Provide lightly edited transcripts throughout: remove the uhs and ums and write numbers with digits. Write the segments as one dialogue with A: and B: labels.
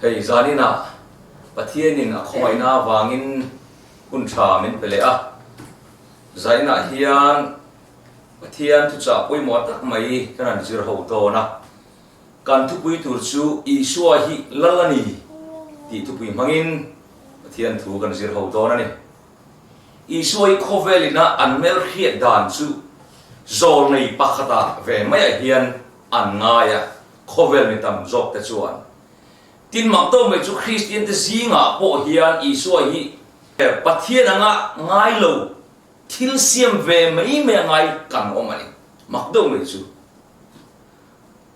A: hei zanina Pathianin a khoina wangin hun tha min pele a zaina hian Pathian tu cha poi mo tak mai kan zir ho to na kan thu pui tur chu Isua hi lalani ti thu pui mangin Pathian thu kan zir ho to na ni Isua i khovelina an mel khiat dan chu zol nei pakhata ve mai hian an ngaya khovel mi tam jok ta chuan tin mak to mai chu Christian te zinga po hian Isua hi Pathian anga ngai lo thil siam ve mai me ngai kan omani mak do mai chu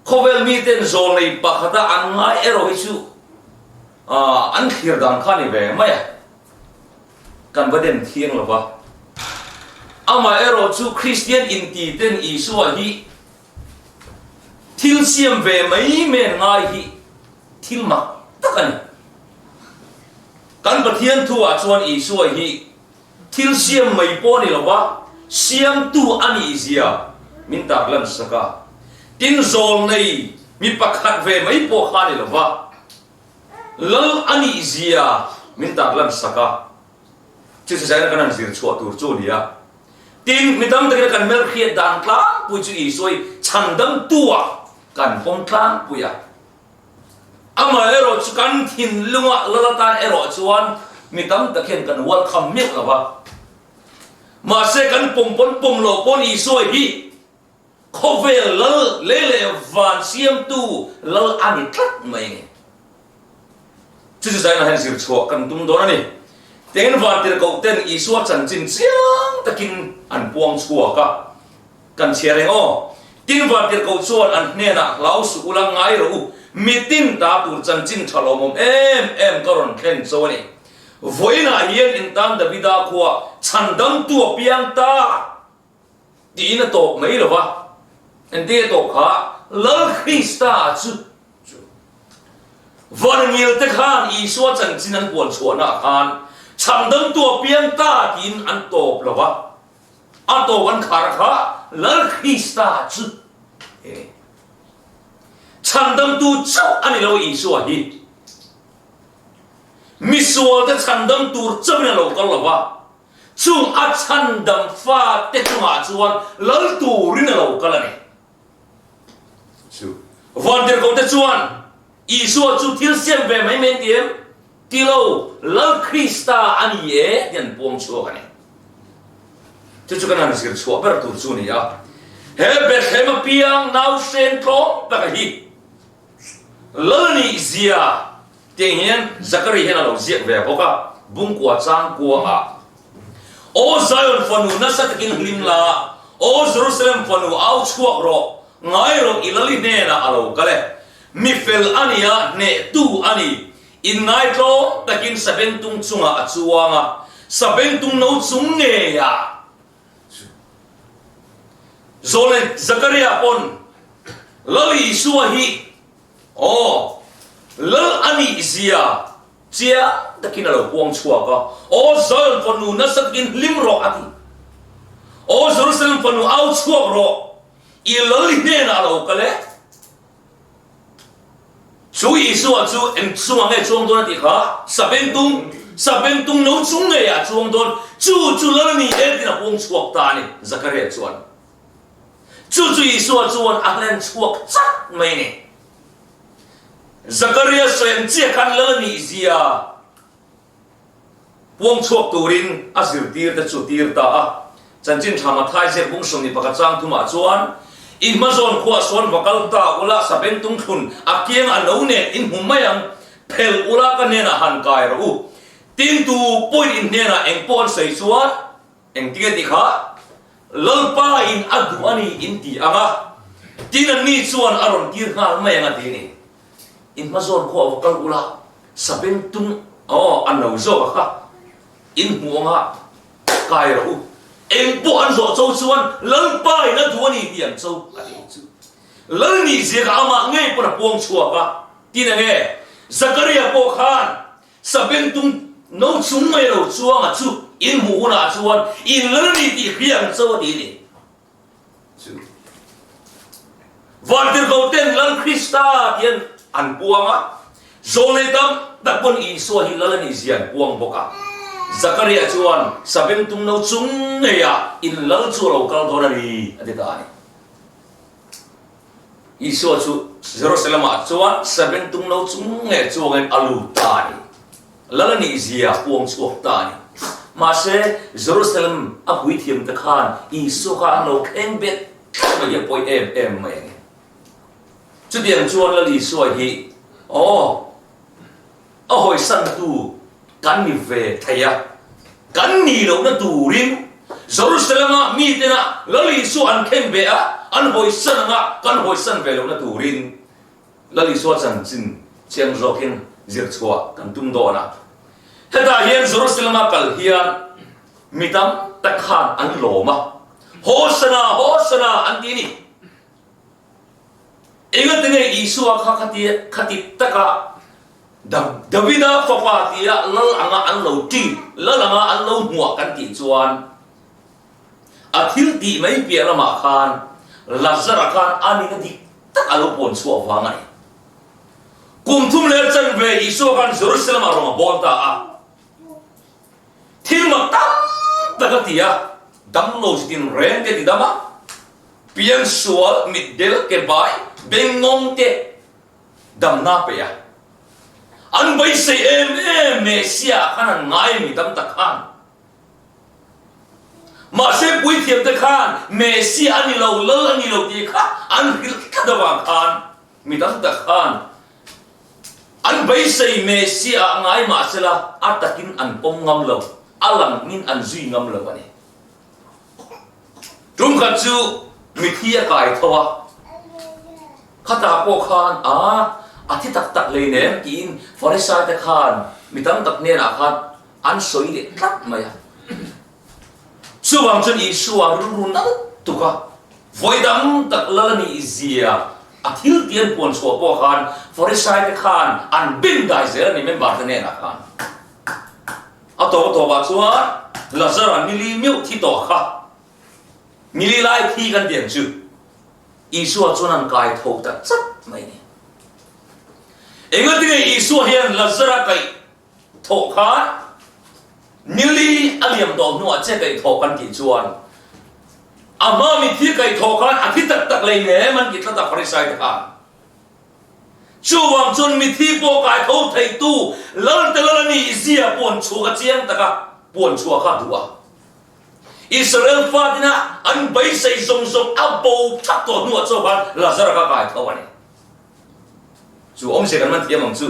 A: khovel mi ten zol nei pakhata an ngai ero hi chu an khir dan khani ve mai kan baden thiang lova ama ero chu Christian in ti ten Isua hi thil siam ve mai me ngai hi thil mak takani kan Pathian thu a chuan Isua hi thil siam mai po ni lova siam tu ani zia min tak lan saka tin zol nei mi pakhat ve mai po kha ni lova lal ani zia min tak lan saka chu sai na kan zir chua tur chu nia tin midam ta kan mel khiat dan tlang pu chu Isua chandam tua kan pom tlang puya ama ero chu kan thin lunga lalatan ero chuan midam ta khen kan welcome mik lawa ma se kan pom lo pon Isua hi khovel lal lele van siam tu lal ani tlat mai chu sai na han zir chua kan tum do na ni ten van tir ko ten Isua chan chin chiang takin an puang chua ka kan chereng o tin van tir ko chuan an hne na lau su ulang ngai ro mitin ta tur chan chin thalomom em karon khen chawani voina hian in tam davida khuwa chandam tu piang ta ti na to mai lova ende to kha lal Krista chu van ngil te khan Isua chan chin an pol chuana khan chandam tu piang ta tin an top lova ato wan khar kha lal Krista chu chandam tu chau ani lo Isua hi Mizo te chandam tur chamina lo kalwa chung a chandam fa te chunga chuan lal turin lo kalani chu van der ko te chuan Isua chu thil siam ve mai men tiem tilo lal Krista ani e yan pom chu ani chu kan an sir chu ber tur chu ni ya he be khema piang nau sen thlom ta hi lani zia tiếng hiền Zakari hiền là lâu diệt về bố cả bung quả trang của à ô Zion phanu na sát kinh lim la ô Jerusalem phanu áo chuộc ro ngay ro ilali nè na alo kale mifel ania ne tu ani in ngay tro takin saben tung chunga achuanga saben tung nấu chung nge ya zole Zakaria pon lali Isua hi ô lal ani zia chia takin alo puang chua ka o Zion phanu na sakin lim ro ati o Jerusalem phanu au chua ro I lal ne na alo kale chu Isua chu en chunga nge chuang don ti kha saben tung no chung nge ya chuang don chu lal ni e tin puang chuak ta ni Zakaria chuan chu Isua chuan ahlen chuak chat mai ni Zakaria soem chia kan lơ ni zia puang chuak turin azir tir ta chu tir ta a chan chin thama thai se bung som ni pakhat chang thuma chuan in mazon khuwa son vakal ta ula saben tung thun akiang ano ne in humayang phel ula ka ne na han kai ro tin tu point in ne na eng pon sei chuan eng tinge ti kha lalpa in adu ani in ti anga tin an ni chuan aron tir ngal mai anga ti ni in mazon ko avakal ula saben tung anau zo kha in huanga kai ro em po an zo zo chuan lal pai na duani diam zo ati chu lal ni je ka ama ngai pora puang chua ka tin nge Zakaria po khan saben tung no chung mai ro chuanga chu in hu na chuan in lal ni ti khiang zo ti ni chu van der go ten lal Krista tien an puanga zole tam takpon Isua hi lalan izian uang boka Zakaria chuan sabem tung no chung ngeya in lal chu lo kal thona ni adita ani Isua chu Jerusalem a chuan sabem tung no chung nge chuang alu ta ni lalan izia uang chu ta ni ma se Jerusalem a hui thiam ta khan Isua ka lo kheng bet ma ye poi em mai chu diam chuan la Isua hi hoi san tu kan ni ve thaya kan ni lo na tu rin Jerusalem mi tena lali su an khem be a an hoi san nga kan hoi san ve lo na tu rin lali su chan chin chiang zo khen zir chua kan tum do na heta hian Jerusalem kal hian mitam takhan an lo ma hosana an ti ni ingat dengan Isua khati taka Davida fapatia lal anga an lo ti lal anga an lo muak kan ti chuan athil ti mai pia lama khan Lazarus khan ani ka di tak alo pon suwa wangai kum thum le chan ve Isua khan Jerusalem arong bolta a thil mak tam takatia dam lo sitin ren ke di dama pian sual midel ke bai bengong te dam na pe ya an bai se Mesia khan ngai mi dam ta khan ma se pui thiam ta khan Mesia ani lo lal ani lo ti kha an hil ka da wa khan mi dam ta khan an bai se Mesia ngai ma sela atakin an pom ngam lo alang nin an zui ngam lo ani tum kha chu mi thia kai thawa khata po khan athi tak le nem kin foresa ta khan mitam tak ne na khan an soi le tlak maya chuwang chun Isua ru na tu ka voidam tak lalani izia athil tian pon so po khan foresa ta khan an bin dai zer ni member ne na khan to ba chuwa Lazarus mili miu thi to kha mili lai thi kan tiang chu Isua chunan kai thok ta chat mai ni ingat dengan Isua hian Lazarus kai thok kha mili aliam do nu a che kai thok kan ki chuan ama mi thi kai thok khan athi tak le ne man ki ta farisai ta chuwang chun mi thi po kai tho thei tu Lalte lalani izia pon chu ka chiang ta ka pon chu kha duwa Israel fatina an bai sei song abo thak to nu cho ban Lazarus ka kai tho ani chu om se kan man thiam ang chu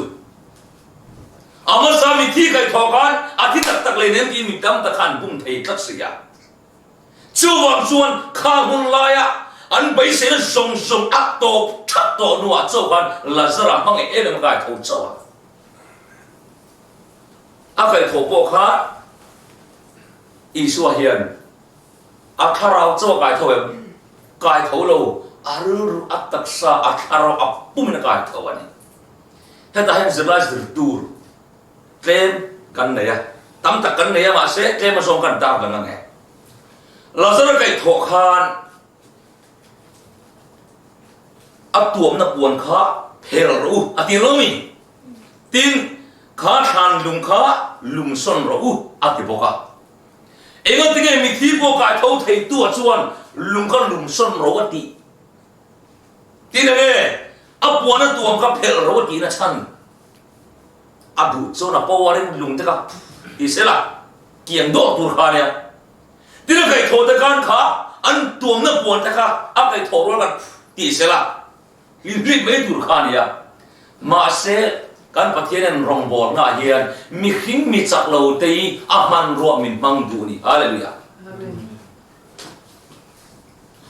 A: ama sa mi thi kai tho kan athi tak le nem ki mi tam ta khan bum thei tlak sia chu wang chuan kha hun la ya an bai se na song ak to thak to nu cho ban Lazarus hang e lem kai tho cho a kai tho po kha Isua hian akharau cho kai tho kai tho lo aru ataksa akharau apum na kai tho ani heta hem zelais tur klem kan ne ya tam tak kan ne ya ma se klem song kan ta kan nge Lazarus kai tho khan atuam na puan kha phel ru ati lomi tin kha than lung kha lung son ro ati boka engot tinge mi thi po kai tho thei tu chuan lung kha lung son ro ati tin nge apuana tuam kha phel ro ati na chan adu so na powarin lung ta ka isela kiang do tur kha ya tin kai tho ta kan kha an tuam na puan ta ka a kai tho ro ka ti sela lit mai tur kha ya ma se kan Pathian rong bol nga hian mi khing mi chak lo te a man ro min mang du ni hallelujah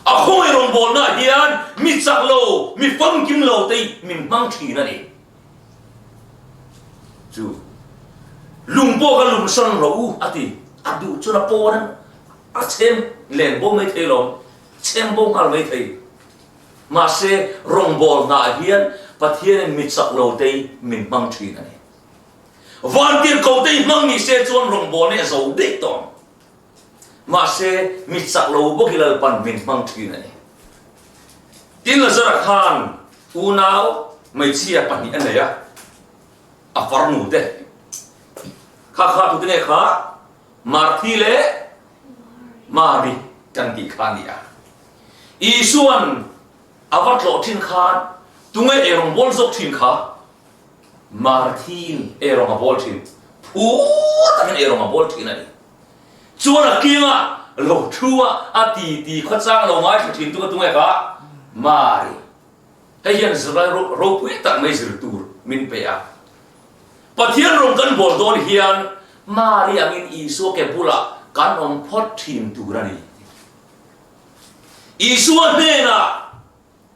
A: a khoi rong bol nga hian mi chak lo mi fam kim lo te min mang thi na ni chu lung po ka lung son ro ati adu chu na po na a chem len bo mai thei lo chem bo ngal mai thei ma se rong bol nga hian Pathian mi chak lo te min mang thi na ni van tir ko te mang mi se chuan rong bol ne zo dik ton ma se mi chak lo bo kilal pan min mang thi na ni tin Lazarus khan unau mai chia pani an ya farnu te kha tu ne kha marthi le mari kan ti khania isuan avat lo thin khan tungai erong bol zok thin kha marthi erong a bol thin phu tamen erong a bol thin ani chuan kinga lo thua ti khat sang lo ngai thin tu tungai kha mari hay hian zrai ro pui tak mai zir tur min pe a Pathian rong kan bol don hian mari angin Isua ke pula kan om phot thim turani Isua hena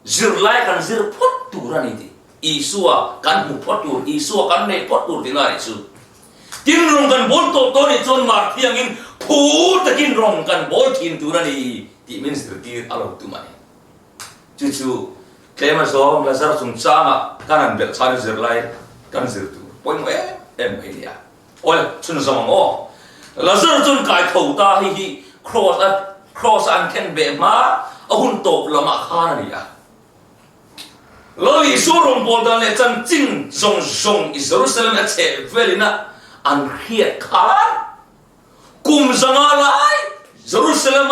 A: zir lai kan zir phot turani ti Isua kan mu phot tur Isua kan nei phot tur tingai chu tin rong kan bol to ni chon mar thiangin phu takin rong kan bol thim turani ti min zir ti alo tu mani chu klema zom la zar chung changa kanan bel chari zir lai kan zir tu point em dia oi chun zong o la zar chun kai thau ta hi cross an ken be ma ahun top lama khana ria lo li surong bol dan le chan ching zong i Jerusalem a che velina an khiat khan kum zanga lai Jerusalem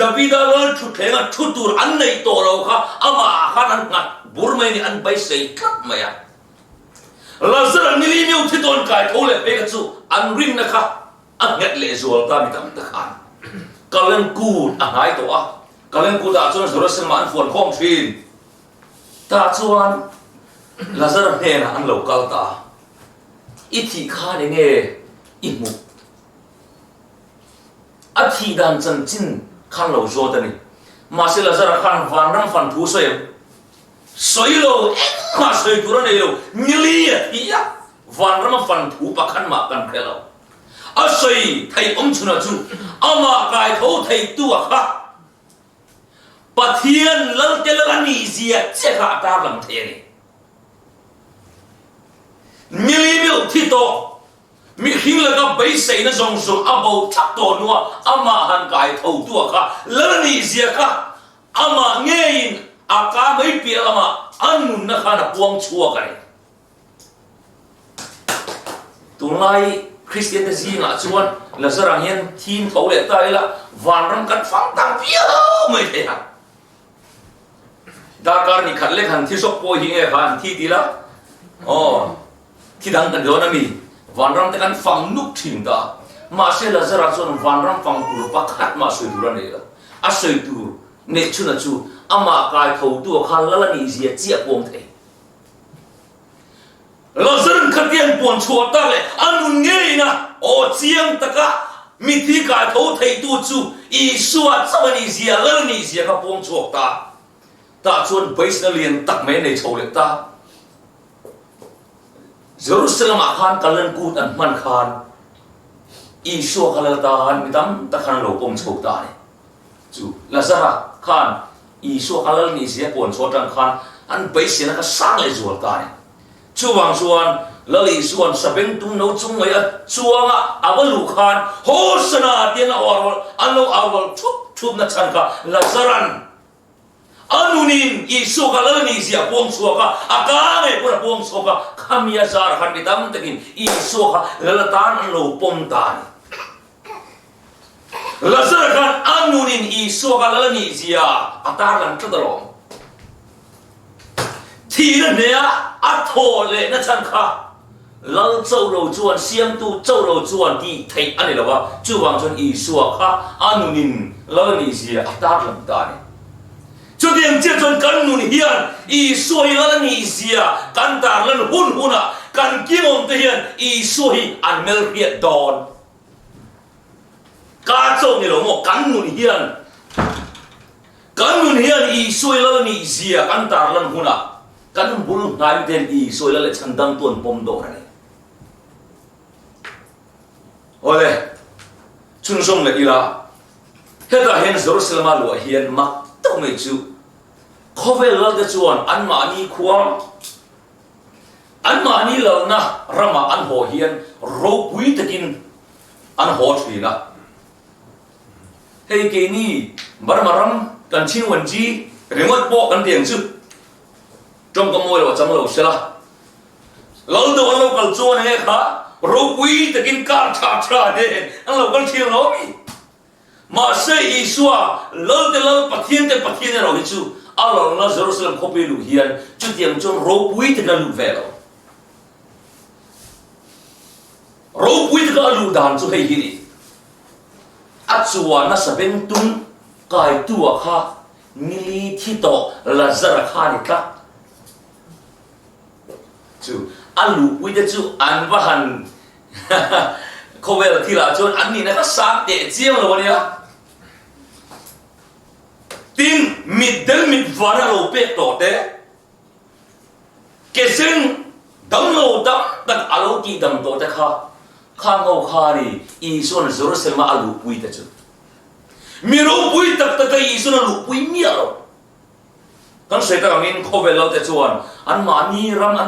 A: David alal thu thenga thu tur an nei to lo kha ama khan an ngat burmai ni an bai sei khat maya lazar ni li meu thi ton kai thole pe ka chu an ring na kha an ngat le zol ta mi tam ta khan kalan ku a hai to a kalan ku da chon Jerusalem an fon khom thin ta chuan lazar hena an lo kal ta i thi kha ne nge i mu a thi dan chan chin khan lo zo tani ma se la zara khan van ram fan thu soi lo ma soi turan lo mili ya van ram fan thu pa khan ma kan khelo a soi thai chuna chu ama kai tho thai tu a kha Pathian Lalte lani zia che kha ta lam the ni mili mil thi to mi khing la ka bai sei na zong zong abo thak to nuwa ama han kai thau tu kha lani zia kha ama ngein aka mai pi ama anun na kha na puang chua ka ni tunai Christian te zinga chuan la sarang hian thim thau le ta ila van ram kan phang tang pia mai the ha dakar ni khat le khan thi sok po hi nge khan thi ti la thi dang kan do na mi van ram te kan phang nuk thim ta ma se la zara chon van ram phang tur pa khat ma soi tur ne la a soi tur ne chuna chu ama kai thau tu khan la ni zia chia pom the la zaran khatian pon chua ta le anun nge na o chiang taka mi thi kai thau thei tu chu Isua chamani zia la ni zia ka pom chuak ta chon base na lian tak me nei chole ta Jerusalem akhan kalan kut an man khan Isua kalata han mitam ta khan lo pom chok ta ni chu lazara khan Isua kalal ni sia pon chotang khan an base na ka sang le zual ta ni chu wang suan lali suan sabeng tum no chung mai chuanga abalu khan hosana tian awal anlo awal thup na chan ka lazaran anunin Isua kalal ni sia pom chuaka akame pura pom chuaka khamia zar khan bitam takin Isua kha lalatan lo pom ta ni lazar khan anunin Isua kalal ni sia atar lan tadalom thi na ne a thole na chan kha lal chau lo chuan siam tu chau lo chuan ti thei ani lawa chu wang chon Isua kha anunin lal ni sia atar lan ta ni cho điểm chia chọn căn nun hiền Isua lal ni sia kan tar lan huna kan kimom te hiền Isua an mel hiet don ka chau ni lo mo kan nun hiền Isua lal ni sia kan tar lan huna kan bul ngai den Isua lal chandang tuan pom do ni ole chung song le ila heta hen Jerusalem lo hiền mak to me chu khovel lal de chuan an ma ni khuam an ma ni lo na rama an ho hian ro pui takin an ho thina hei ke ni barmaram kan chin wan ji remote po kan tiang chu trong ka moi lo chang lo sela lâu đâu lâu cần cho này khá rồi quý ta kinh cả thà đấy anh lâu cần thiêng lắm mà say Isua lâu Pathian rồi chứ alo nó Jerusalem không bị lũ hiền chút tiền cho rồi quý thì nó lũ về rồi quý thì nó lũ đàn cho hay gì Isua nó sẽ bên tung cái tua khá nghi thi tổ là zara khá này cả chú anh lũ quý thì chú anh và hắn không về là thi là chú anh nhìn nó sáng để chiêm rồi vậy tin mít vana lo pe to te kesing dam lo tak alo ki dam to te kha ngau kha ri Isua na Jerusalem alu pui te chu mi ro pui tak Isua na lu pui mi alo kan se ta ngin khovel lo te chuan an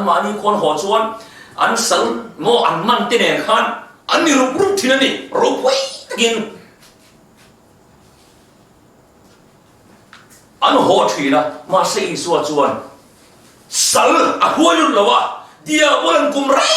A: mani kon ho chuan an sal mo an man te ne khan an ni ru thinani ro pui takin anh họ thủy là mà sẽ Isua chuan sal a huayun lawa dia walan kumrai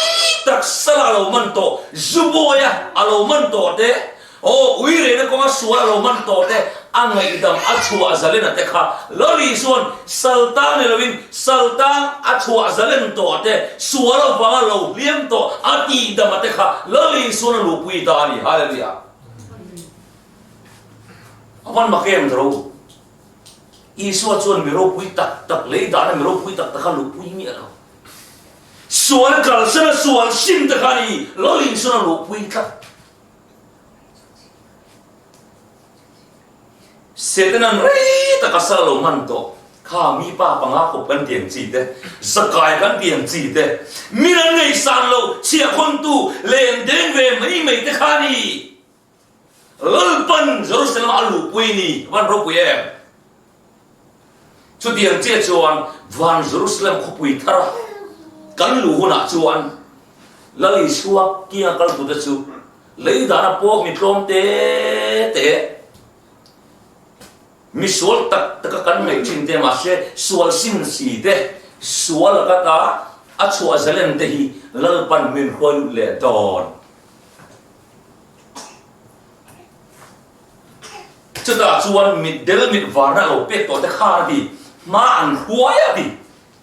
A: tak sala lo manto zuboya alo manto te o uire na ko suwa lo manto te angai dam achua zalena te kha lori suan sultan lovin sultan achua zalen to te suwa lo ba lo liam to ati dam te kha lori suan lo pui ta ni hallelujah awan makem dro Isua chuan mi ro pui tak le da na mi ro pui tak kha lu pui mi lo sual kal sana sual sim ta khani lo lin suna lu pui tak setenan re ta ka sa lo man to kha mi pa panga ko kan tiang chi te zakai kan tiang chi te mi ran nei san lo chia khon tu len den ve mai te khani lol pan Jerusalem alu pui ni van ro pui em chú tiền chia chuan van Jerusalem không bị thara cắn lũ na chuan lấy Isua kia cắn tụt chú lấy đá na po mi plom te mi sual tak cắn mấy chín te mà sẽ sual sim si te sual cái ta a chua zelen te hi lal pan min khoi le don chú ta chuan mi del mi vana lo pek to te kha đi mà ăn huaya đi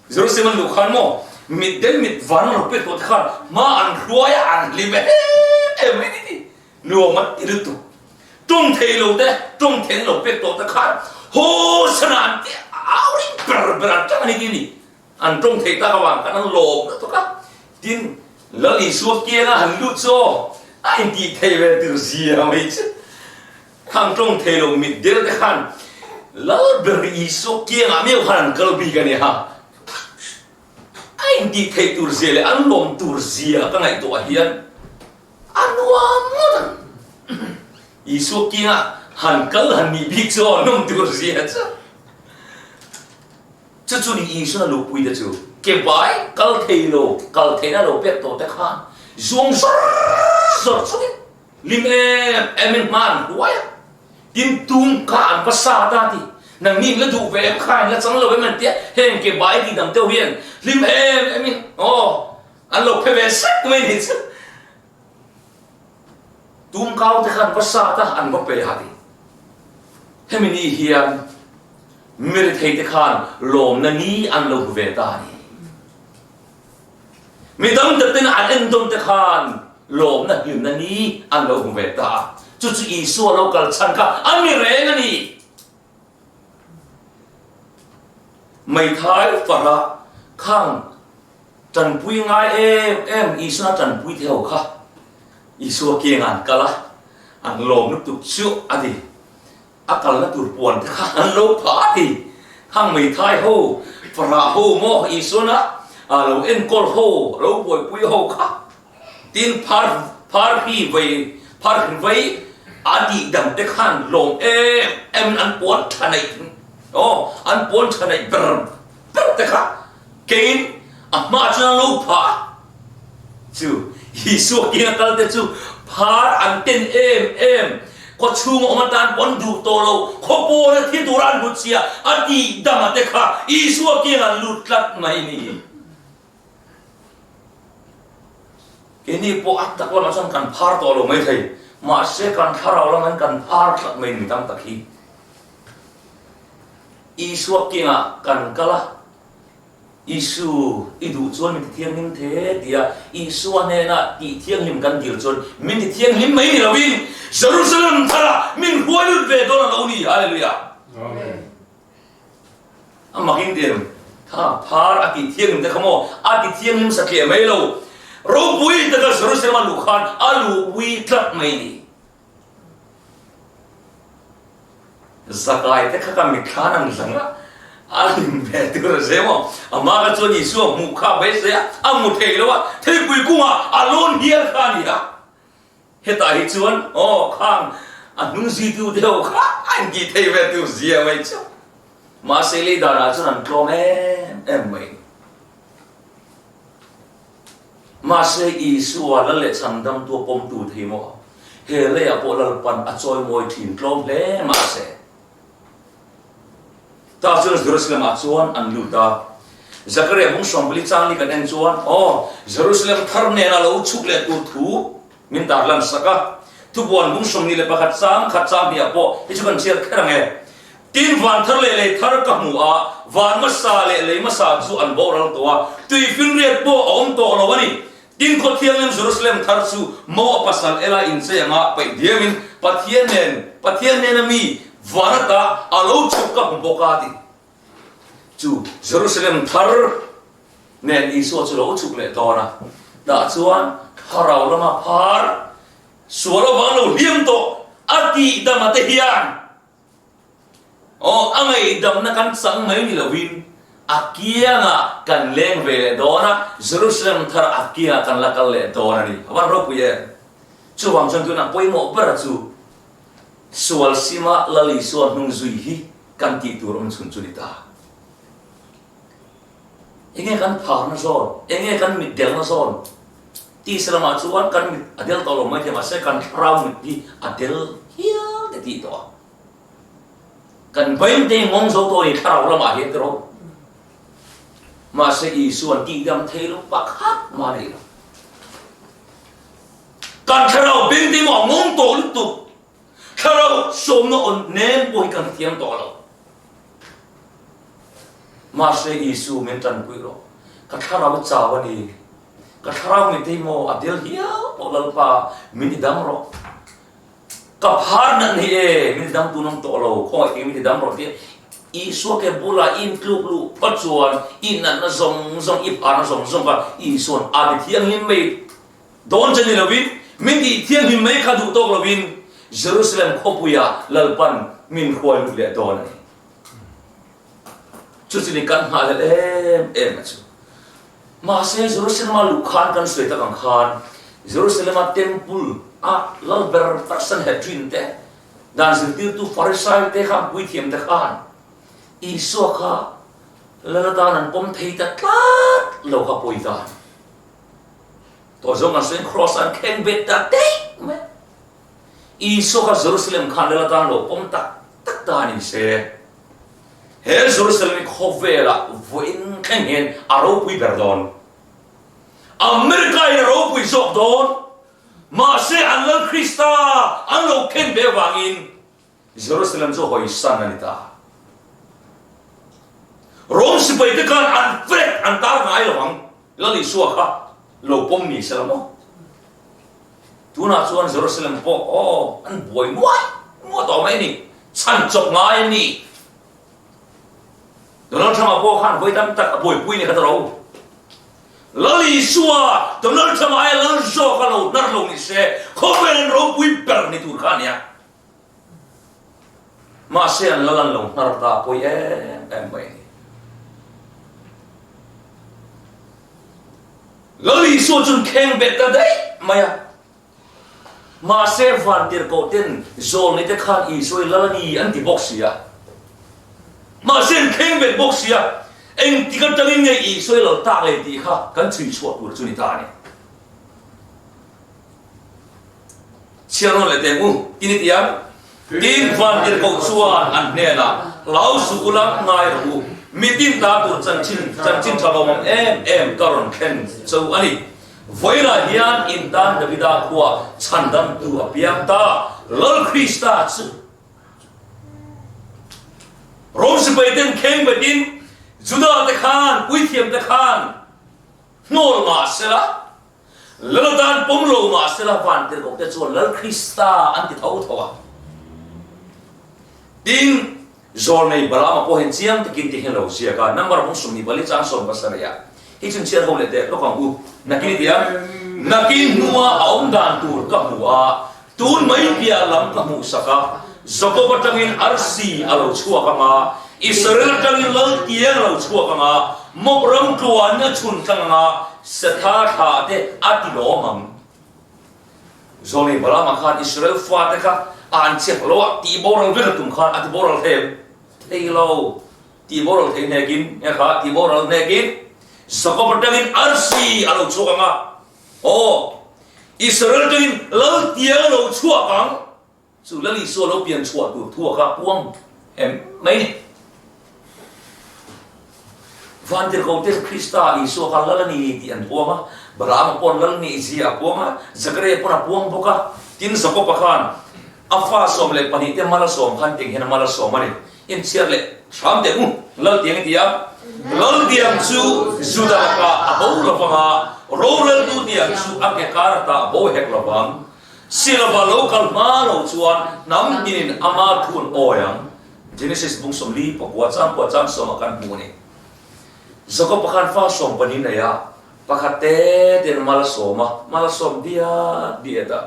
A: rồi xem mình lục khăn mo mít đến mít ván nó biết tốt khăn mà ăn huaya ăn lime em ấy đi nua mất đi được trung thế lâu đấy trung thế lâu biết tốt khăn hô sanh ăn thế áo đi bờ chắc này đi ăn trung thế ta các bạn cái nó lộn đó các tin lỡ Isua kia nó hành lụt cho anh đi thấy về từ gì à mấy chứ thằng trung thế lâu mít đến cái khăn lalu berisok kia ngambil kan kelebihan ya. Ain di kai turzele an lom turzia kan itu ahian. Anu amutan. Isok kia han kal han ni bikso nom turzia cha. Chu ni Isua na lu pui da chu. Ke bai kal thei na lo pek to ta khan. Zong sor lim em man huaya. Tin tung ka an pasa ta ti nang nim la du ve khai la chang lo ve man tia heng ke bai ti dam teu hian lim em an lo phe ve sak me ni tung kau te khan pasa ta an ko pe ha ti hemini hian mir thei te khan lom na ni an lo ve ta ni mi dam te ten an en dom te khan lom na him na ni an lo ve ta chú Isua lâu cả chân cả anh mi rẻ ngay nè mày thái phật ra khang trần pui ngay em Isua trần pui theo khá Isua kia ngàn cả lá anh lồm nó tụt xíu à đi à cả nó tụt buồn thế khá anh lâu phá đi khang mày thái hô phật ra hô mò Isua na à lâu em col hô lâu bồi pui hô khá tin phar hi về phar về adi dam te khan lom em an pon thanai an pon thanai ber te kha kein ama chana lo pha chu Isua kia kal te chu phar an ten em ko chung ma tan pon du to lo kho po na thi duran bu chia adi dam te kha Isua kia an lut lat mai ni ini po atak la macam kan par to lo mai thei ma se kan tharau la man kan par thak mai ni tam takhi Isua kinga kan kala Isu idu chuan min thiang lim the dia Isua ne na ti thiang lim kan dir chuan min ti thiang lim mai ni lovin Jerusalem thara min hualut ve don lo ni hallelujah amen amaking dem tha par ati thiang lim te khamo ati thiang lim sakle mai lo ro pui ta Jerusalem lu khan alu wi tlap mai ni zakai te khaka mi khanan zanga alim betur zemo amaga choni su mukha baise amu theilowa thei pui kunga alon hial khania heta hi chuan o khang anung ji tu deu kha angi thei ve tu zia mai chu ma sele dara chuan klom em mai ma se Isua la le chandam tu pom tu theimo he le apo lal pan achoi moi thin klom le ma se ta chuan Jerusalem a chuan an luta Zakaria bung sombli changli kan en chuan o Jerusalem thar ne na lo chuk le tu thu min tar lan saka tu bon bung somni le pakhat chang dia po hi chuan chiat kherang e tin van thar le thar ka mu a van ma sa le ma sa chu an boral to a tui fin riat po om to lo wani tin ko thiang Jerusalem thar chu mo pasal ela in se nga pai diamin Pathian nen mi varata alo chukka boka ti chu Jerusalem thar nen Isua chu lo chuk le dona da chuan tharau lama par suara walo liam to ati damate hian o angai dam na kan sang mai ni lovin akia nga kan leng ve dona Jerusalem thar akia kan lakal le dona ni awan ro puye chu wang chang tu na poimo para chu sual sima lali sual nung zui hi kan ti turun sun chulita enge kan phar na zon enge kan mit del na zon ti selama chuan kan mit adel tolo mai ma se kan ram mit ti adel hial de ti to kan bain te ngong zo to ni tharau la ma he tro ma se Isua ti dam thelo pakhat ma nei kan tharau bin ti mo ngong to lu tu Kalau somno on nem boy kan tiang tolo, masih Isu mentan kuiro, katharau cawani, katharau mitimo adil hiau, polal pa mini damro, kaphar nan hiye mini dam tunong tolo, kau mini damro dia, Isu ke bola in klub pacuan, inan na zong ipan na zong pa Isu adit tiang himmei, don jadi lebih, mini tiang himmei kadu tok lebih. Jerusalem kopuya lalpan min huan le don chu chini kan ha le em chu ma se Jerusalem lu khan kan sweta kan khan Jerusalem temple a lalber person he twin te dan zirtir tu farisai te kham pui thiam te khan Isua kha lalatan an pom thei ta tlat lo kha pui ta to zong an sen cross an ken bet ta te Isua ka Jerusalem khan lalatan lo pom tak ta ni se he Jerusalem khovela voin khengen aro pui perdon Amerika aro pui sok don ma se an lo Krista an lo ken be wangin Jerusalem zo hoi san anita Rome sipai te kan an fret an tar ngai lo wang lali Isua ka lo pom ni selamo tuna chuan Jerusalem po an boy mo to mai ni chan chok ngai ni Donald Trump po khan voi tam tak boy pui ni khataro lali Isua Donald Trump ai lan zo ka lo nar lo ni se khoben ro pui per ni tur khan ya ma se an lalan lo nar ta poi em mai lali Isua chun kheng bet ta dai maya ma se van tir ko ten zol ni te khan Isua lalani an ti boxia ma sen kheng bet boxia eng ti kan tangin ngai Isua lo ta le ti kha kan chui chuat pur chu ni ta ni chiang le te mu tin ti ya tin van tir ko chuan an ne la lau su ulam ngai ru mi tin ta tur chan chin thalom em karon khen so ani với là hiền in tan Davida của chăn đâm tu ở biang ta lal Christa chứ Rome sẽ bay đến khen bay đến Judah te khan quý thiêm te khan nol mà sẽ là lal tan pom lo mà sẽ là van tiền công te chuan lal Christa anh ti thấu thấu à tin rồi này bà làm một hình chiang thì kinh tế hiện lâu xia cả năm bà cũng sủng ni bà lấy trang sủng bà sợi à khi chúng chia hậu lệ để nó còn u nãy kinh tế nãy kinh mua ông đàn tuột các mua tuột mấy bia lắm các mua saka Jacob trăng in arsi alo chua kama Israel trăng in lal tiang alo chua kama một rong tuan nhá chun trăng nga sẽ tha te ati lo mang rồi này bà làm khan Israel pha te kha an chep lo ti boral ve tum khan ati boral thêm thei lâu ti boral thei ne kin e kha ti boral ne kin Jacob trangin arsi alo chua nga o Israel trangin lal tiang alo chua kang chu lali so lo pian chua tu thua kha puang em mấy ni van der ko te Christa Isua kha lalani ti an puang Abraham pon lalani Isia puang Zakaria pon puang boka tin Jacob khan afa som le pani te mala som khan ting hena mala som ani in chiar le sham te lal tiang dia lal diam chu Judah ka abo lo panga roral tu diam chu ake karata abo hek lo bang silaba local ma lo chuan nam din ama thun oyang Genesis bung som li pakwa cham som kan bu ni Jacob khan fa som pani na ya pakate den mala som dia da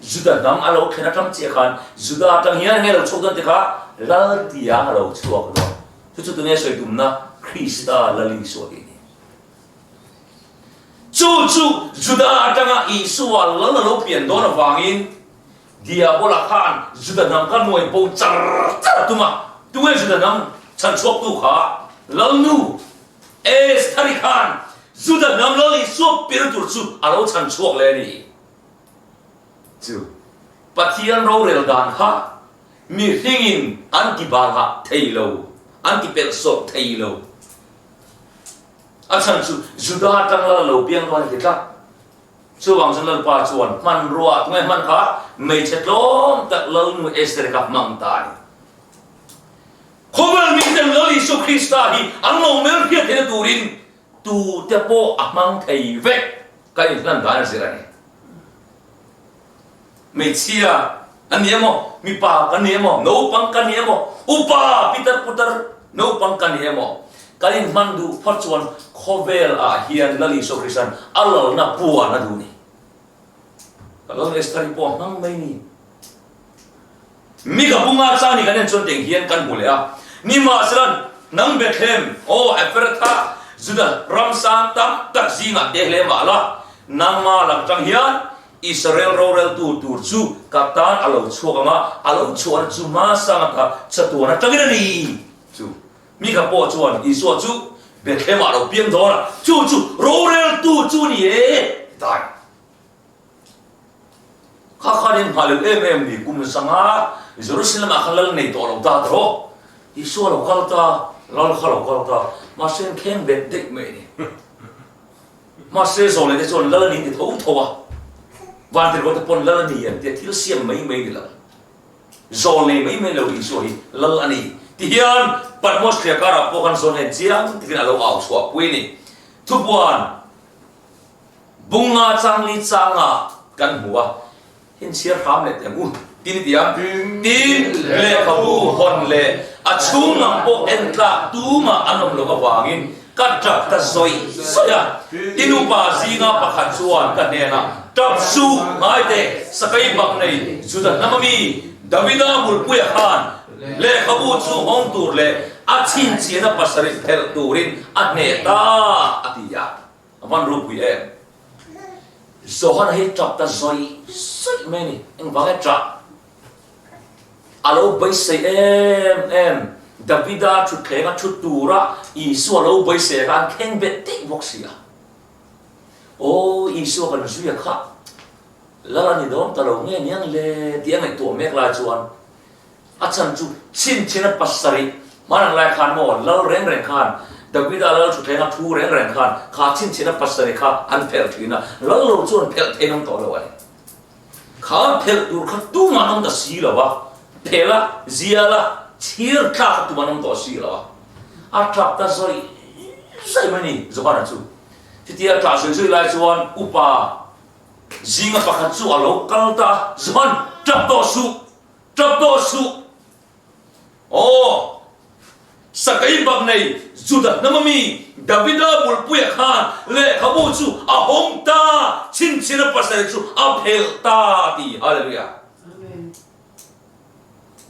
A: Judah nam alo khena tham che khan Judah tang hian nge lo chok te kha lal tia lo chuak lo chu tu ne soi tum na Christa lali so ni chu Judah tanga Isua lal lo pian do na wangin dia bola khan Judah nam kan noi po char tuma tu nge Judah nam chan chuak tu kha lal nu es thari khan Judah nam lali so pir tur chu alo chan chuak le ni chu Pathian ro rel dan ha mi hingin anti bala thailo anti pelso thailo asan chu Judah tang la lo piang kon ki ta chu wang san lal pa chuan man ruwa ngai man kha mei chetlom tak lo nu ester ka mang ta ni khobal mi ten lo Isu Christa hi ang lo mel phi the turin tu te po amang thei ve kai lan dan sirani mei chia anh em mo mi pa kan em mo no pang kan em mo upa Peter putar no pang kan em mo kalin mandu fortuan khovel a hian lali so Christian alal na puan na du ni kalon estari po nang mai ni mi ka bunga cha ni kan chon teng hian kan bule a ni ma sran nang Bethlehem o Ephratha Judah ramsa tam tak zinga de le ma la nang ma lam chang hian Israel roral tu chu kaptan alo chuanga alo chuan chu ma sang ta chatuana tangina ni chu mi ka po chuan Isua chu Bethlehem alo piang dora chu roral tu chu ni e dai kha nin halel ni kum sanga Jerusalem akhalal nei to lo ta dro Isua lo kalta lal khalo kalta ma sen khen bet dek me ni ma se so le de chon lal ni ti thau thawa van der got pon lal ni te thil siam mai ni la zol nei mai lo Isua hi lal ani ti hian patmos khia kara po kan zon hen chiang ti alo aw chwa pui ni thupuan bunga changli changa kan huwa hin chiar ham le te mu tin tiam tin le khabu hon le achung nam po entla tuma anom lo ka wangin kadrak ta zoi soya inupa zinga pakhat chuan ka nena tap su ngai te sakai bak nei Judah namami Davida mulpuya khan le khabu chu hong tur le achin china pasari thel turin aneta atia aman rupui em zohan hi tap ta zoi soi meni eng bangai tra alo bai sei em Davida chu khenga chu tura Isua lo bai se kan kheng bet te boxia o Isua kan zuya kha la ni dom ta lo nge nyang le tiang ai to mek la chuan achan chu chin china pasari manang lai khan mo lo reng khan David alal chu thenga thu reng reng khan kha chin china pasari kha an phel thina lalo chuan phel thenam to lo ani kha phel tur kha tu manam da si lawa phela ziala thir kha tu manam to si lawa a trap ta soi sai mani zobana chu titia ta soi lai chuan upa zinga pakhat chu alo kalta zon trap to su oh sakai bag nei juda namami davida bulpuya khan le khabu chu a homta chin china pasare chu a phelta ti hallelujah amen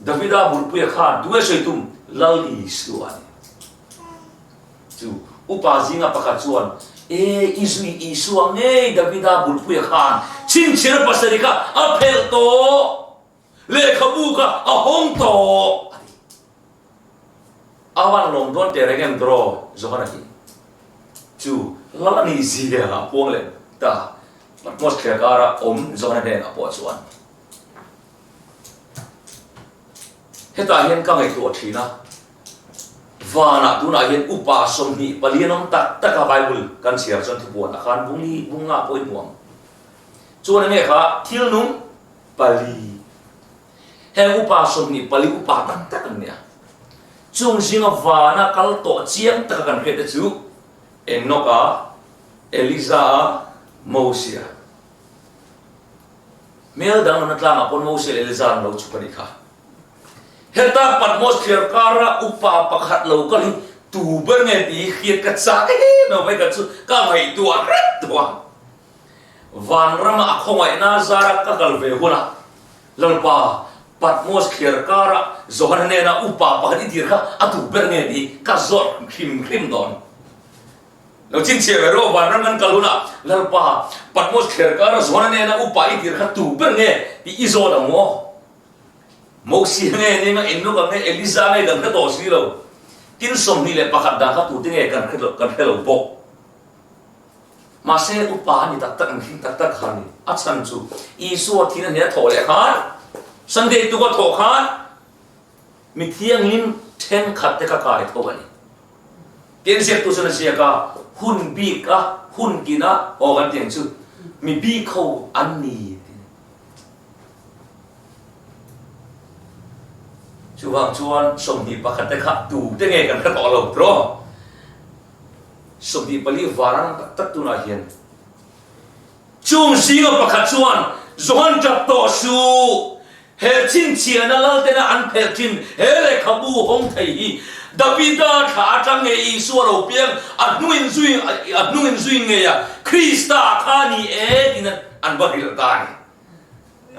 A: davida bulpuya khan duwe soitum lali suan chu upa zinga pakhat chuan Isua nge davida bulpuya khan chin china pasare ka a phelto le khabu ka a homto awan long don terengem dro zohana hi chu lalani zia pole ta mos khekara om zohana den apo chuan heta hian ka ngai tu thina wana tuna hian upa somni palianom tak taka bible kan siar chon thupuan akhan bunga poi muam chuan nge kha thilnum pali he upa somni pali upa tak nia chung zinga vana kal to chiang ta kan phe chu enoka eliza mosia mel dang na tlang apon mosia eliza lo chu pani kha heta patmos khir kara upa pakhat lo kali tu ber nge ti khiet ka cha no vai ka chu ka mai tu ret wa van rama akhongai na zara ka gal ve huna lalpa patmos khir kara zohan ne na upa pakhat dir kha atu ber nge ni ka zor khim don lo chin che ro van rangan kaluna lalpa patmos khir kara zohan ne na upa dir kha tu ber nge ti izo da mo mosi nge ni ma enno ka nge eliza nge dang ka to si lo tin som ni le pakhat da kha tu te nge kan khelo bo ma se upa ni tak khan a chan chu Isua thina ne tho le khan Sunday tu ko thok khan mi thiang lim ten khat te ka kai thogani ten sek tu sana sia ka hun bi ka hun kina o kan tiang chu mi bi kho an ni chuang chuan som ni pakhat te kha tu te nge kan ka to lo tro som ni pali warang tak tu na hian chung singa pakhat chuan zohan tap to su he chin chia na Lalte na an phel chin he le khabu hong thei hi davida tha tang nge Isua lo piang adnuin zui nge ya krista khani e din an ba hil ta ni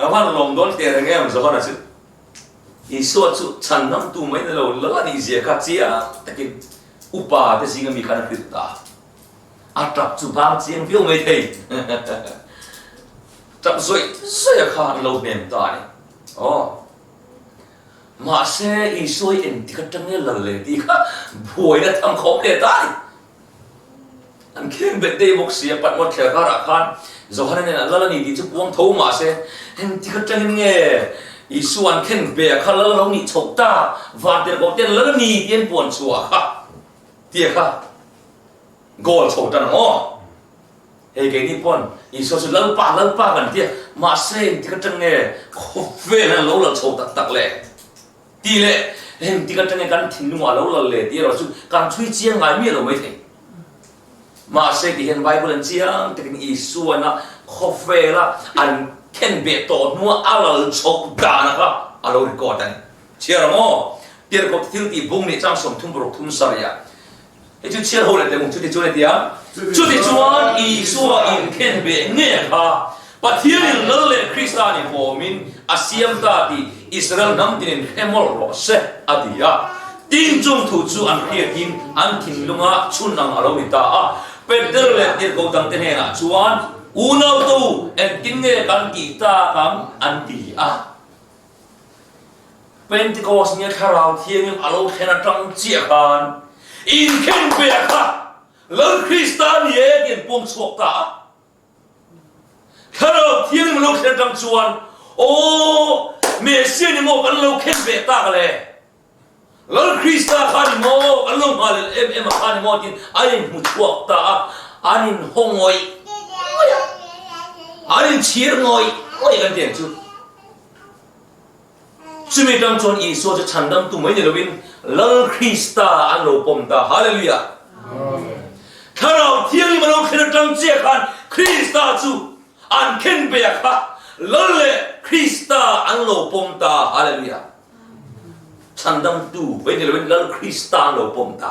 A: awan long don te nge am zohan asu Isua chu chan nam tu mai na lo la ni zia ka chia takin upa te singa mi khana phit ta atap chu bang chiang viu mai thei tap zoi kha lo nem ta ni oh ma se Isua en ti ka tang le le ti kha boi na tham khom le ta an khen be de bok sia pat mo thia ka ra khan zohan ne la ni ti chu puang tho ma se en ti ka tang nge Isua an khen be kha la lo ni chok ta van te ko ten la ni tien puan chua kha ti kha gol chok ta no he ke ni pon Isua su lau pa kan tia ma se ti ka tang nge kho ve na lo la chok tak le ti le hem ti ka tang nge kan thin nu ma lo la le ti ro su kan chui chiang ngai mi lo mai thei ma se ti hen bible an chiang te kin Isua na kho ve la an ken be to nu ala chok da na ka alo record ani chia mo tier ko thil ti bung ni chang som thum brok thum sa ya e chu chia ho le te mung chu ti chu le dia chu ti chuan Isua in ken be nge kha Pathian le Kristani ho min asiam ta ti Israel nam tin hemol ro se adia tin chung thu chu an khia tin an thin lunga chun nang alo mi ta a Peter le tier ko dang te ne na chuan unau tu en tin nge kan ki ta kam an ti a Pentecost nya tharau thiang alo thena tang chia khan in ken be kha lo Kristani e gen pom chok ta tharau thiang lo thena tang chuan o me se ni mo kan lo ken be ta le lal Krista khani mo along hal em khani mo tin anin mutuak ta anin hongoi anin chir ngoi oi kan tiang chu chumi dang chon Isua cho chandam tu mai lovin lal Krista an lo pom ta hallelujah Karao thiêng mà nó khi trong chia khan Krista chu an khen bè kha lale Krista an lo pom ta hallelujah chandam tu bây giờ là lale Krista lo pom ta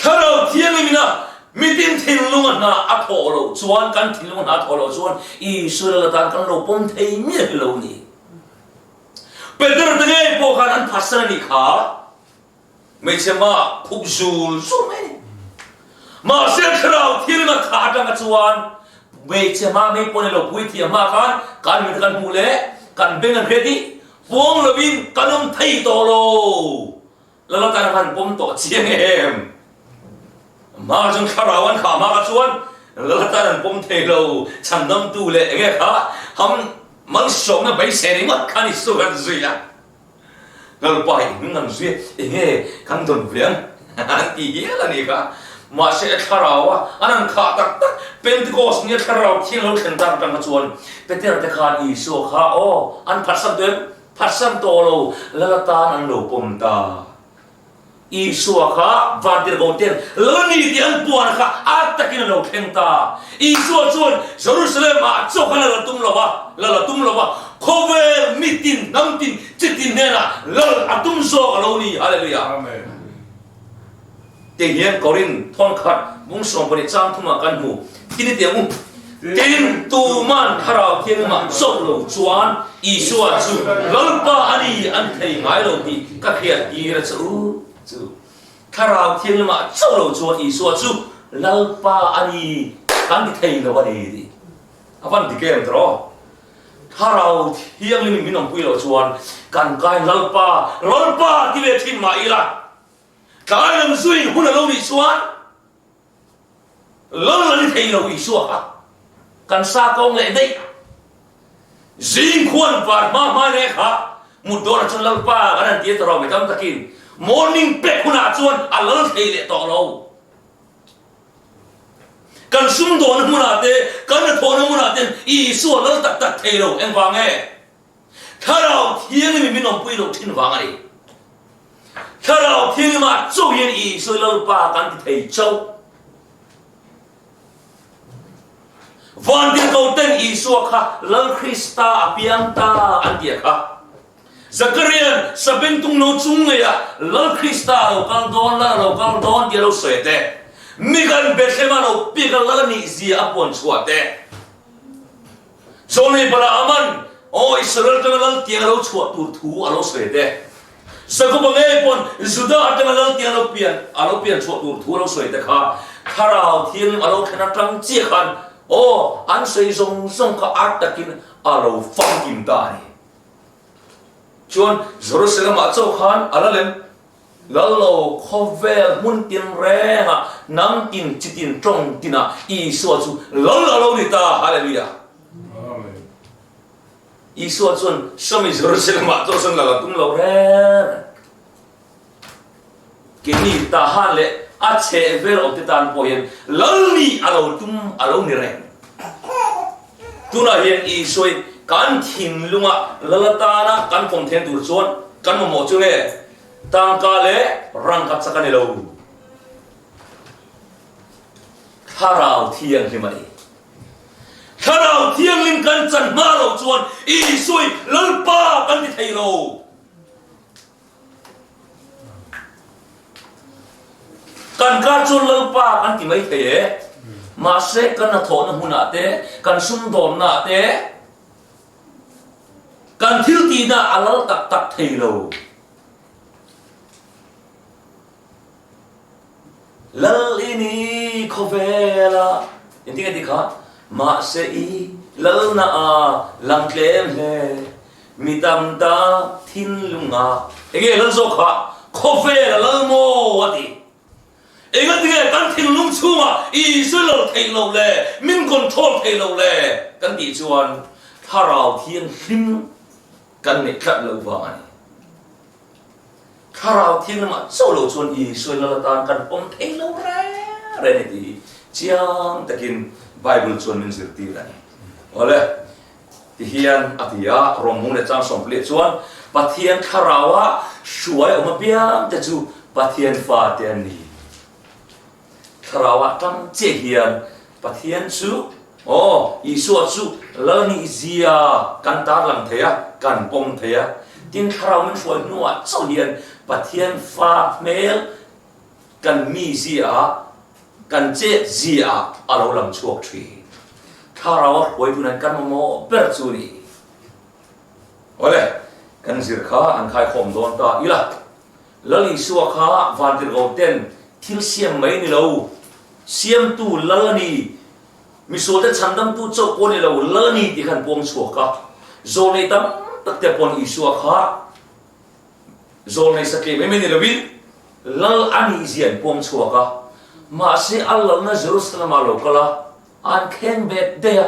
A: Karao thiêng mình na mitin thiên luôn na at holo chuan kan thiên luôn at holo chuan Isua là tan kan lo pom thei miết lo ni Peter tenge po khan an phasana ni kha mấy chema khúc zul su mai mà sẽ khao thiên mà khát ra cái chuan về chế mà mấy con này bùi thì mà can mình can mù lẽ can bên ăn hết đi buông là bin can ông thấy to lo là ta han bom to chiang em mà chúng khao ăn khá mà cái chuan là ta han bom thấy lo chẳng đâm tu lẽ nghe khá ham mang sống nó bảy xe đi mất can số gan gì à là bài những ngành gì nghe can tuần phiền anh tí là gì cả mà sẽ khảo à anh khảo tắc tắc Pentecost nghe khảo thiên lâu khen tắc trong chuan Peter te khan Isua kha o anh phát sam to lo là ta anh lo pom ta Isua kha van dir go ten lo ni ti an puan kha at takin lo khen ta Isua chuan Jerusalem a cho khan la tum lo ba khove mitin namtin chitin nena la atum so lo ni hallelujah amen tiếng hiền Corin thon khát muốn sống bởi trang thu mà căn hủ tin tiếng mùng tin tu man khảo thiên mà sốt lầu chuan Isua chu lalpa ani an thầy mãi lầu thì các hiện đi ra chu khảo thiên mà sốt lầu chuan Isua chu lalpa ani kan thầy lầu đi apan thì kem đó khảo thiên mình nông pui lầu chuan kan kai lalpa thì về thiên mãi là cái làm duy hôn là lâu bị xóa lâu là đi thấy lâu bị xóa cần xa công lệ đây riêng khuôn và ma này khá một đôi là chân lâu ba cái này tiết rồi mới tâm takin morning break hôn là chuan à lâu thấy lệ tỏ lâu cần sum đồ nó muốn là thế cần là thô nó muốn là thế Isua lâu tắc thấy lâu em vàng nghe khá nào thiên mình nông quy lâu thiên vàng này Karao thiên mà châu yên Isua lâu ba kan thầy châu van tin câu tên Isua kha lal Krista apiang ta an dia kha Zachariah sabeng tung no chung ya lal Krista lo kang don dia lo soete migan Bethlehem lo pigal la ni zia apon chuate Soni bala aman o Israel tang lal tia lo chuat tur thu alo soete Sako bangai pon Juda atang Lalte alo pian chuat tur thu lo soi te kha Karao thiên alo khana tang chi khan o an sei zong kha art takin alo fang kim ta ni chuan Jerusalem a chau khan alalem lalo khovel mun tin renga nam tin chitin trong tina Isua chu lalo ni ta hallelujah Isua chuan sami Jerusalem a chau sang la tum lo re kini ta han le a che ver of the tan poyen lalni alo ni re tuna hian Isua kan thin lunga lalatana kan pom then tur chuan kan mo chu nge tangka le rang kat sakane lo Karao thiang hi mai Karao thiang lim kan chan ma lo chuan Isua lalpa kan ti thei lo kan ka chun lalpa kan ti mai thei ma se kan na thon huna te kan sum dom na te kan thil ti na alal tak thei lo lal ini khovela inti ka dikha ma se i lal na a lang klem he mitam ta thin lunga ege lal zo kha khovela lal mo ati ega tige kan thin lung chunga Isua lo thei lo le min control thei lo le kan ti chuan Karao thiên him kan ne khat lo wa ani kharau thiên mà sâu lâu chuan Isua la tan kan pom thấy lâu re này thì chiang takin Bible chuan min zir ti này ole Pathian atia romung le chang som ple chuan Pathian kharawa suai oma piam te chu Pathian fa te ni kharawa tam che hian Pathian chu Isua chu lani zia kan tar lang theya kan pom theya tin kharau min suai nuwa chau hian Pathian fa mel kan mi zia kan che zia alo lam chuak thi kharau hoi tu nan kan mo per chu ni ole kan zir kha an khai khom don ta ila lali suwa kha van tir go ten thil siam mai ni lo siam tu lani Mizo te chandam tu chau pon ni lo lani ti khan pom chuak ka zo nei tam tak te pon Isua kha zo nei sake me ni lovin lal ani zian pom chuak ka ma se Allah na Jerusalem alo kala an khen bet de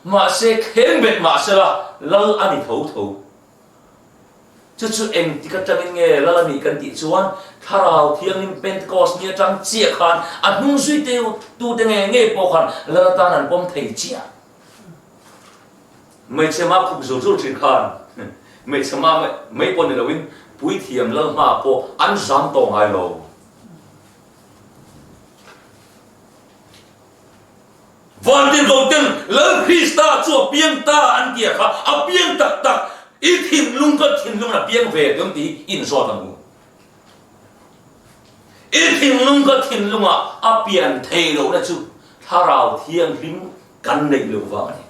A: ma se khen bet ma se la lal ani thau thau chu em ti ka tang nge lal ni kan ti chuan kharau thiang in Pentecost ni tang chia khan an hung sui te tu te nge po khan la ta nan pom thei chia mai chema khu zo zo chin khan mai chema mai pon ni lawin pui thiam lal ma po an sam to ngai lo van tin gong ten lal Krista chu piang ta an kia kha a piang tak tak i thin lung la piang ve dom ti in so ta mu i thin lung a pian thei lo na chu tharau thiang hlim kan nei lo wa ni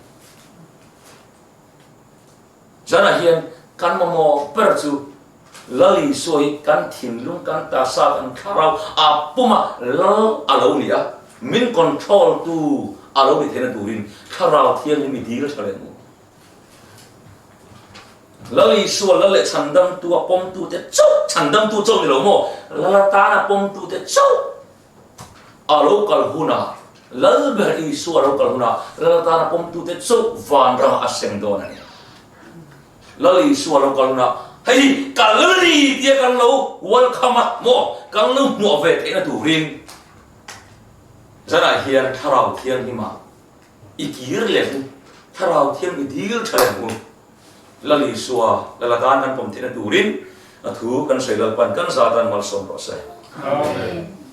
A: jana hian kan mo per chu lali soi kan thin lung kan ta sa kan tharau a puma lo alo ni a min control tu alo bi thena turin tharau thiang mi dil thale mu lali Isua lale chandam tu a pom tu te chau chandam tu chau ni lo mo lala ta na pom tu te chau alo kal huna lal ber Isua alo kal huna lala ta na pom tu te chau van rang aseng do na ni lali Isua alo kal huna hei kalani dia kan lo welcome mo kan lo mo ve te na turin zara hian tharau thiang ni ma ikir le tharau thiang i dil thale mu lali Isua lala kan pom te na turin thu kan sei lal pan kan zatan mal som ro se amen